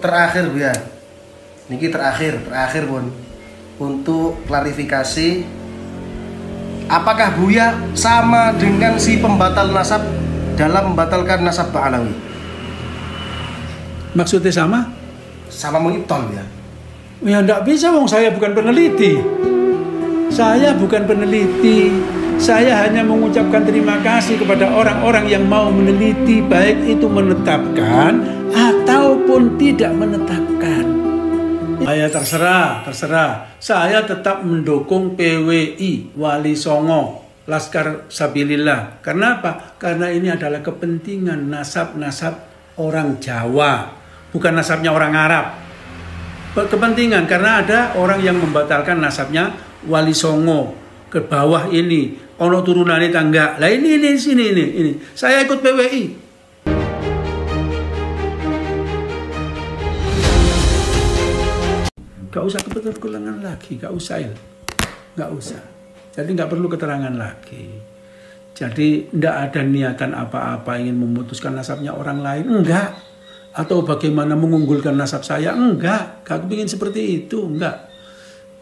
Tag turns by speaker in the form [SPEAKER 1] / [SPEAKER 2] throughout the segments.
[SPEAKER 1] terakhir Bu ya. Niki terakhir Pun. Untuk klarifikasi, apakah Buya sama dengan si pembatal nasab dalam membatalkan nasab Ba'alawi?
[SPEAKER 2] Maksudnya sama?
[SPEAKER 1] Sama mengibtal ya?
[SPEAKER 2] Ya enggak bisa, wong saya bukan peneliti. Saya bukan peneliti. Saya hanya mengucapkan terima kasih kepada orang-orang yang mau meneliti, baik itu menetapkan ataupun tidak menetapkan. Saya terserah. Saya tetap mendukung PWI Wali Songo Laskar Sabilillah. Karena apa? Karena ini adalah kepentingan nasab-nasab orang Jawa, bukan nasabnya orang Arab. Kepentingan karena ada orang yang membatalkan nasabnya Wali Songo ke bawah ini, ono turunannya tangga. Lah ini sini ini. Saya ikut PWI. Gak usah keterangan lagi, gak usah. Jadi gak perlu keterangan lagi. Jadi tidak ada niatan apa-apa ingin memutuskan nasabnya orang lain, enggak. Atau bagaimana mengunggulkan nasab saya, enggak. Gak kepingin seperti itu, enggak.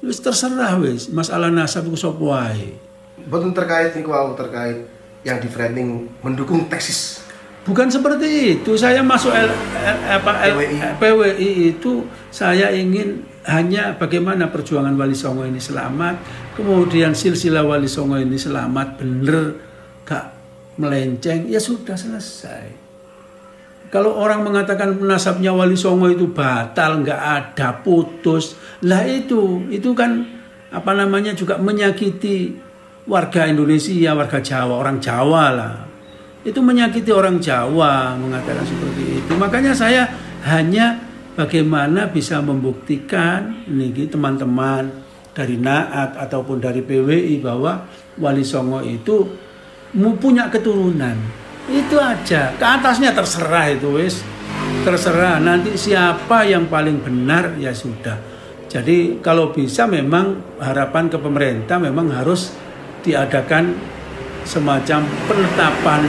[SPEAKER 2] Wis terserah wis, masalah nasab itu sapa wae.
[SPEAKER 1] Betul terkait yang di framing mendukung tesis.
[SPEAKER 2] Bukan seperti itu. Saya masuk PWI itu saya ingin hanya bagaimana perjuangan Wali Songo ini selamat, kemudian silsilah Wali Songo ini selamat, bener, gak melenceng, ya sudah selesai. Kalau orang mengatakan nasabnya Wali Songo itu batal, nggak ada, putus, lah itu kan apa namanya juga menyakiti warga Indonesia, warga Jawa, orang Jawa lah. Itu menyakiti orang Jawa mengatakan seperti itu. Makanya saya hanya bagaimana bisa membuktikan nih teman-teman dari Naat ataupun dari PWI bahwa Wali Songo itu punya keturunan. Itu aja. Ke atasnya terserah itu wis. Terserah nanti siapa yang paling benar ya sudah. Jadi kalau bisa memang harapan ke pemerintah memang harus diadakan semacam penetapan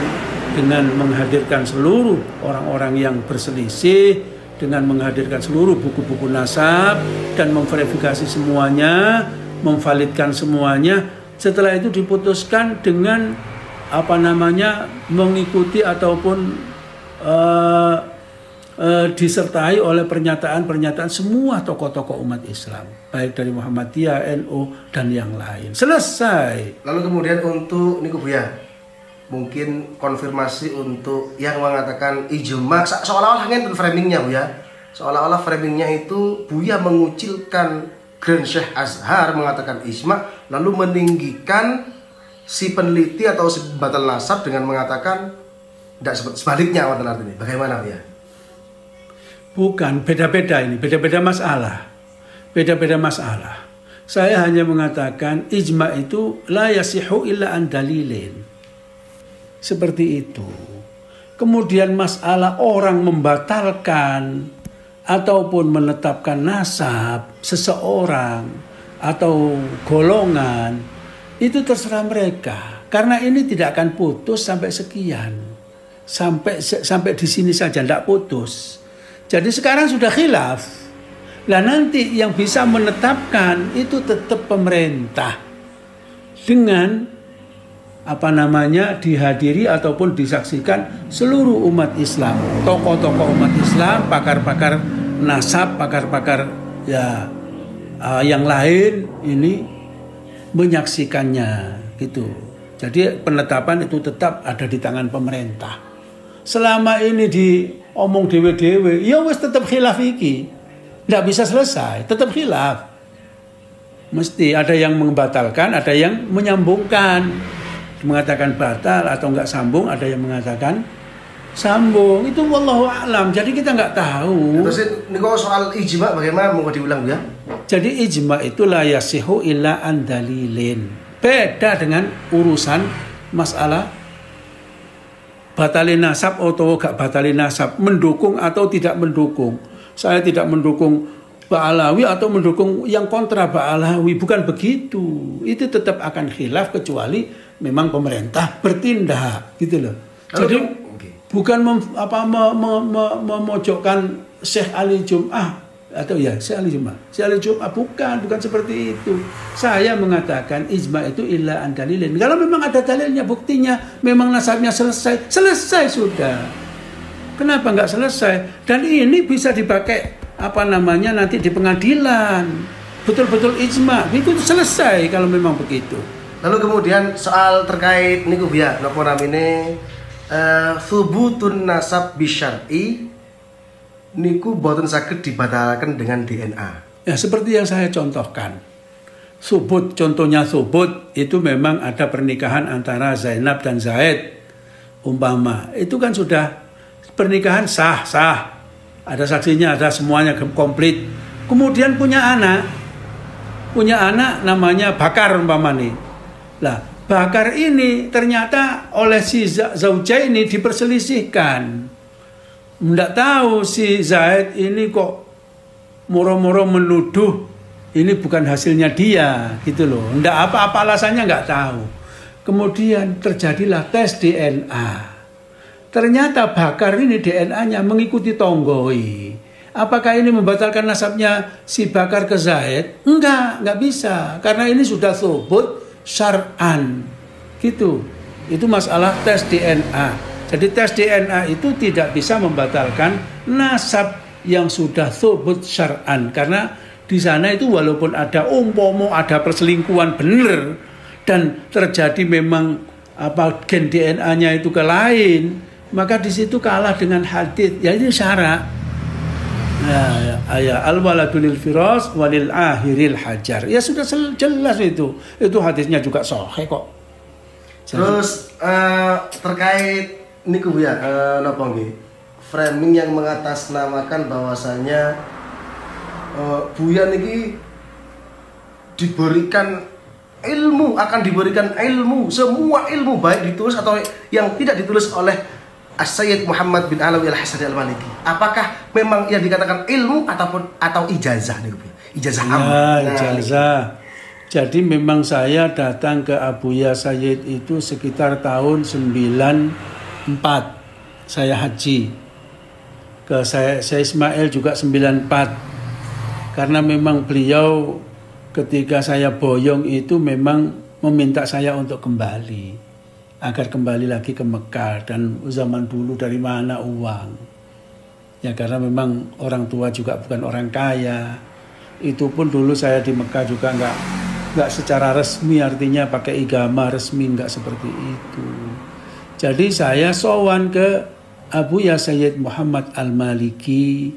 [SPEAKER 2] dengan menghadirkan seluruh orang-orang yang berselisih, dengan menghadirkan seluruh buku-buku nasab dan memverifikasi semuanya, memvalidkan semuanya. Setelah itu diputuskan dengan apa namanya mengikuti ataupun disertai oleh pernyataan-pernyataan semua tokoh-tokoh umat Islam, baik dari Muhammadiyah, NU dan yang lain. Selesai.
[SPEAKER 1] Lalu kemudian untuk niku Buya, mungkin konfirmasi untuk yang mengatakan ijma, seolah-olah kan framingnya Buya, seolah-olah framingnya itu Buya mengucilkan Grand Syekh Azhar mengatakan ijma, lalu meninggikan si peneliti atau si batal nasab dengan mengatakan tidak seperti sebaliknya. Artinya bagaimana Buya?
[SPEAKER 2] Bukan, beda-beda ini, beda-beda masalah. Beda-beda masalah. Saya hanya mengatakan ijma itu la yasihu illa an dalilin. Seperti itu. Kemudian masalah orang membatalkan ataupun menetapkan nasab seseorang atau golongan, itu terserah mereka. Karena ini tidak akan putus sampai sekian. Sampai di sini saja tidak putus. Jadi sekarang sudah khilaf. Lah nanti yang bisa menetapkan itu tetap pemerintah. Dengan apa namanya dihadiri ataupun disaksikan seluruh umat Islam, tokoh-tokoh umat Islam, pakar-pakar nasab, pakar-pakar ya yang lain ini menyaksikannya gitu. Jadi penetapan itu tetap ada di tangan pemerintah. Selama ini diomong dewe-dewe, ya wis tetap khilaf iki. Nggak bisa selesai, tetap khilaf. Mesti ada yang membatalkan, ada yang menyambungkan. Mengatakan batal atau enggak sambung, ada yang mengatakan sambung. Itu wallahu a'lam. Jadi kita enggak tahu.
[SPEAKER 1] Terus ini kalau soal ijma bagaimana, mau diulang ya?
[SPEAKER 2] Jadi ijma itu la yasihu illa an dalilin. Beda dengan urusan masalah batalin nasab atau enggak batalin nasab, mendukung atau tidak mendukung. Saya tidak mendukung Ba'alawi atau mendukung yang kontra Ba'alawi, bukan begitu. Itu tetap akan khilaf kecuali memang pemerintah bertindak gitu loh. Jadi bukan memojokkan Syekh Ali Jum'ah atau ya Syekh Ali Jum'ah. Syekh Ali Jum'ah bukan seperti itu. Saya mengatakan ijma itu illa an dalilin. Kalau memang ada dalilnya, buktinya, memang nasabnya selesai sudah. Kenapa nggak selesai? Dan ini bisa dipakai nanti di pengadilan. Betul-betul ijma. Itu selesai kalau memang begitu.
[SPEAKER 1] Lalu kemudian soal terkait niku ya, napa namine thubutun nasab bisyar'i niku boten saged dibatalkan dengan DNA.
[SPEAKER 2] Ya seperti yang saya contohkan. Contohnya subut itu memang ada pernikahan antara Zainab dan Zaid. Umpama itu kan sudah pernikahan sah. Ada saksinya, ada semuanya komplit. Kemudian punya anak namanya Bakar umpama nih. Lah, Bakar ini ternyata oleh si Zauja ini diperselisihkan. Nggak tahu si Zaid ini kok moro-moro menuduh ini bukan hasilnya dia, gitu loh. Nggak apa-apa alasannya nggak tahu. Kemudian terjadilah tes DNA. Ternyata Bakar ini DNA-nya mengikuti Tonggoi. Apakah ini membatalkan nasabnya si Bakar ke Zaid? Enggak bisa. Karena ini sudah thubut syar'an. Gitu. Itu masalah tes DNA. Jadi tes DNA itu tidak bisa membatalkan nasab yang sudah thubut syar'an. Karena di sana itu walaupun ada ada perselingkuhan benar dan terjadi memang gen DNA-nya itu ke lain, maka di situ kalah dengan hadits. Ya ini syarat. Ya al-waladu lil firas walil akhiril hajar. Ya sudah jelas itu. Itu hadisnya juga sahih kok.
[SPEAKER 1] Terus terkait niku ya napa nggih? Framing yang mengatasnamakan bahwasanya Buya niki akan diberikan ilmu, semua ilmu baik ditulis atau yang tidak ditulis oleh As-Sayyid Muhammad bin Alawi Al-Hasani Al-Maliki. Apakah memang yang dikatakan ilmu atau ijazah nih, ijazah am?
[SPEAKER 2] Ijazah. Jadi memang saya datang ke Abuya Sayyid itu sekitar tahun 94. Saya haji. Ke saya Ismail juga 94. Karena memang beliau ketika saya boyong itu memang meminta saya untuk kembali. Agar kembali lagi ke Mekah. Dan zaman dulu dari mana uang. Ya karena memang orang tua juga bukan orang kaya. Itu pun dulu saya di Mekah juga enggak secara resmi, artinya pakai igama resmi, enggak seperti itu. Jadi saya sowan ke Abuya Sayyid Muhammad Al-Maliki.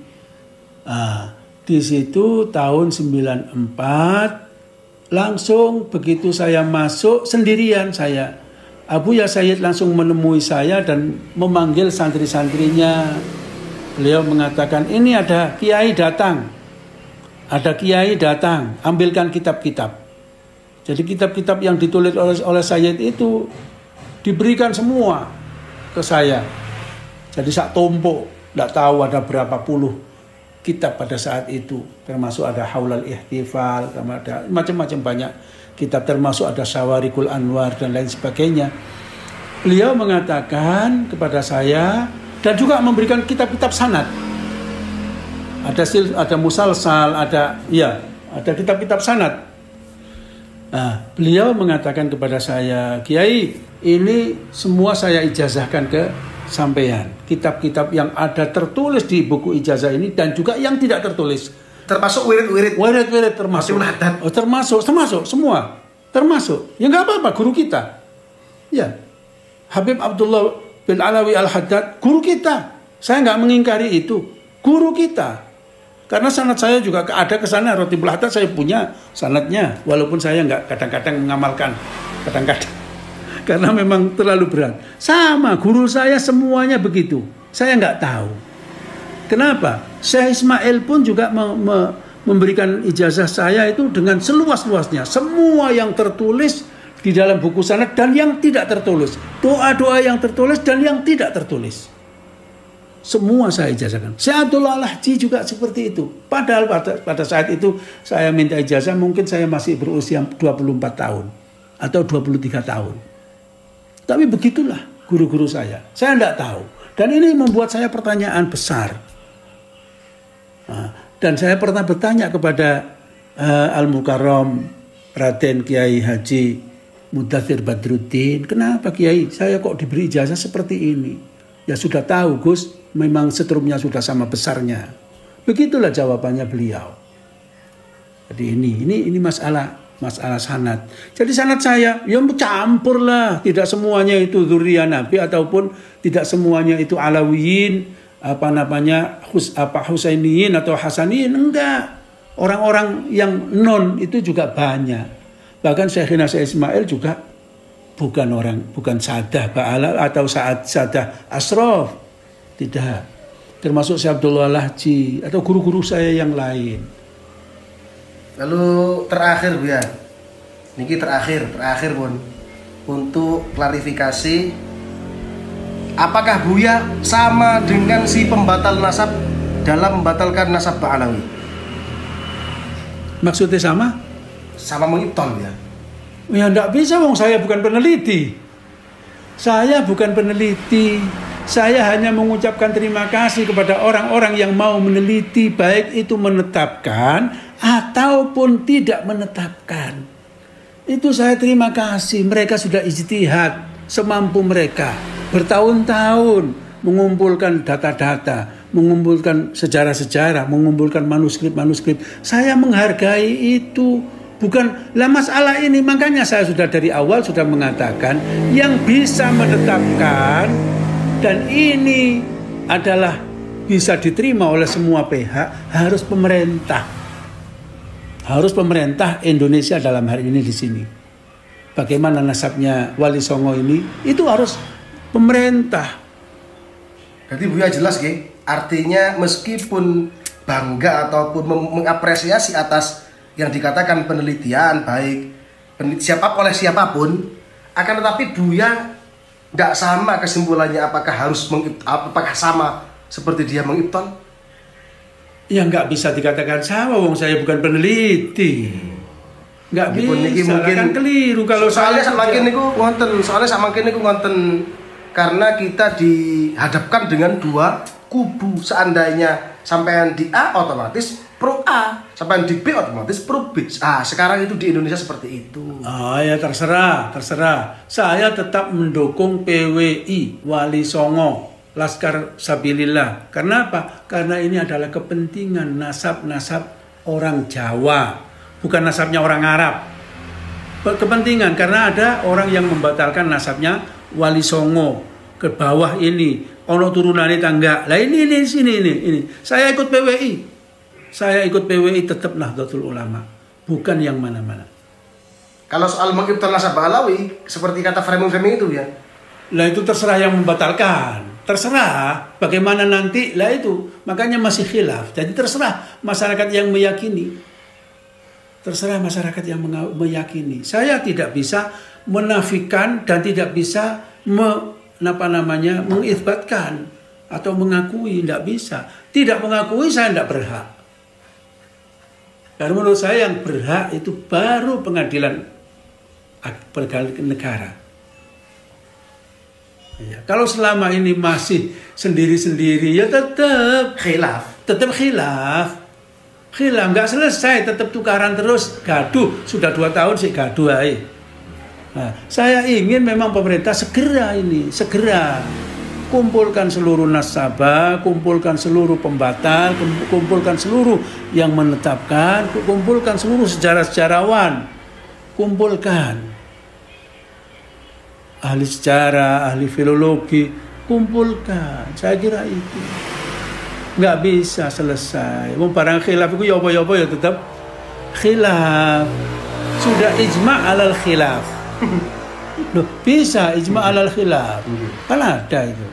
[SPEAKER 2] Di situ tahun 94 langsung begitu saya masuk sendirian saya. Abuya Sayyid langsung menemui saya dan memanggil santri-santrinya. Beliau mengatakan, ini ada kiai datang. Ada kiai datang, ambilkan kitab-kitab. Jadi kitab-kitab yang ditulis oleh Sayyid itu diberikan semua ke saya. Jadi sak tumpuk, tidak tahu ada berapa puluh kitab pada saat itu, termasuk ada Haulal Ihtifal, ada macam-macam banyak kitab, termasuk ada Syawarikul Anwar dan lain sebagainya. Beliau mengatakan kepada saya dan juga memberikan kitab-kitab sanad. Ada musalsal, ada kitab-kitab sanad. Nah, beliau mengatakan kepada saya, Kiai, ini semua saya ijazahkan ke sampean. Kitab-kitab yang ada tertulis di buku ijazah ini dan juga yang tidak tertulis.
[SPEAKER 1] Termasuk wirid-wirid.
[SPEAKER 2] Wirid-wirid termasuk. Termasuk semua. Termasuk. Ya enggak apa-apa, guru kita. Ya. Habib Abdullah bin Alawi Al-Haddad, guru kita. Saya enggak mengingkari itu. Guru kita. Karena sanad saya juga ada ke sana, Rotibul Haddad saya punya sanadnya, walaupun saya enggak kadang-kadang mengamalkan. Kadang-kadang. Karena memang terlalu berat. Sama, guru saya semuanya begitu. Saya nggak tahu. Kenapa? Syekh Ismail pun juga memberikan ijazah saya itu dengan seluas-luasnya. Semua yang tertulis di dalam buku sanad dan yang tidak tertulis. Doa-doa yang tertulis dan yang tidak tertulis. Semua saya ijazahkan. Syekh Abdullah Al-Haji juga seperti itu. Padahal pada saat itu saya minta ijazah mungkin saya masih berusia 24 tahun. Atau 23 tahun. Tapi begitulah guru-guru saya. Saya tidak tahu. Dan ini membuat saya pertanyaan besar. Nah, dan saya pernah bertanya kepada Al-Mukarram Raden Kiai Haji Mudathir Badruddin, kenapa Kiai saya kok diberi ijazah seperti ini? Ya sudah tahu Gus, memang setrumnya sudah sama besarnya. Begitulah jawabannya beliau. Jadi ini masalah sanad. Jadi sanad saya ya campur lah, tidak semuanya itu dzurriyyah Nabi ataupun tidak semuanya itu Alawiyin, Husainiyin atau Hasaniyin, enggak. Orang-orang yang non itu juga banyak. Bahkan Syekhina Syekh Ismail juga bukan Sadah Ba'ala atau Sadah Asraf. Tidak. Termasuk Syekh Abdullah Lahji atau guru-guru saya yang lain.
[SPEAKER 1] Lalu terakhir Buya. Niki terakhir pun untuk klarifikasi, apakah Buya sama dengan si pembatal nasab dalam membatalkan nasab Ba'alawi?
[SPEAKER 2] Maksudnya sama?
[SPEAKER 1] Sama mengibtal ya?
[SPEAKER 2] Ya enggak bisa, wong saya bukan peneliti. Saya bukan peneliti. Saya hanya mengucapkan terima kasih kepada orang-orang yang mau meneliti, baik itu menetapkan ataupun tidak menetapkan. Itu saya terima kasih. Mereka sudah ijtihad semampu mereka. Bertahun-tahun mengumpulkan data-data, mengumpulkan sejarah-sejarah, mengumpulkan manuskrip-manuskrip. Saya menghargai itu. Bukan lah masalah ini, makanya saya sudah dari awal sudah mengatakan yang bisa menetapkan dan ini adalah bisa diterima oleh semua pihak harus pemerintah. Harus pemerintah Indonesia dalam hari ini di sini. Bagaimana nasabnya Wali Songo ini, itu harus pemerintah.
[SPEAKER 1] Jadi Buya jelas Ki, artinya meskipun bangga ataupun mengapresiasi atas yang dikatakan penelitian baik oleh siapapun, akan tetapi Buya tidak sama kesimpulannya apakah sama seperti dia mengibtal?
[SPEAKER 2] Ya nggak bisa dikatakan sama, wong saya bukan peneliti. Nggak bisa, mungkin kan keliru kalau
[SPEAKER 1] soalnya
[SPEAKER 2] saya
[SPEAKER 1] semakin niku ngonten karena kita dihadapkan dengan dua kubu. Seandainya sampean di A otomatis pro A, sampai di B otomatis pro B. Sekarang itu di Indonesia seperti itu.
[SPEAKER 2] Ya terserah. Saya tetap mendukung PWI Wali Songo, Laskar Sabilillah. Karena apa? Karena ini adalah kepentingan nasab orang Jawa, bukan nasabnya orang Arab. Kepentingan karena ada orang yang membatalkan nasabnya Wali Songo ke bawah ini, ono turunannya tangga. Lah ini. Saya ikut PWI. Saya ikut PWI tetap Nahdlatul Ulama, bukan yang mana-mana.
[SPEAKER 1] Kalau soal mengibtal nasab Alawi, seperti kata framing itu ya.
[SPEAKER 2] Lah itu terserah yang membatalkan. Terserah bagaimana nanti, lah itu. Makanya masih khilaf. Jadi terserah masyarakat yang meyakini. Terserah masyarakat yang meyakini. Saya tidak bisa menafikan dan tidak bisa mengitsbatkan atau mengakui, tidak bisa. Tidak mengakui saya tidak berhak. Karena menurut saya yang berhak itu baru pengadilan negara. Ya, kalau selama ini masih sendiri-sendiri ya tetap khilaf. Nggak selesai, tetap tukaran terus, gaduh. Sudah 2 tahun sih gaduh aja. Nah, saya ingin memang pemerintah segera kumpulkan seluruh nasabah, kumpulkan seluruh pembatal, kumpulkan seluruh yang menetapkan, kumpulkan seluruh sejarawan, kumpulkan ahli sejarah, ahli filologi, kumpulkan. Saya kira itu nggak bisa selesai. Barang khilaf itu ya tetap khilaf. Sudah ijma' alal khilaf. Loh, bisa ijma' alal khilaf. Kan ada itu.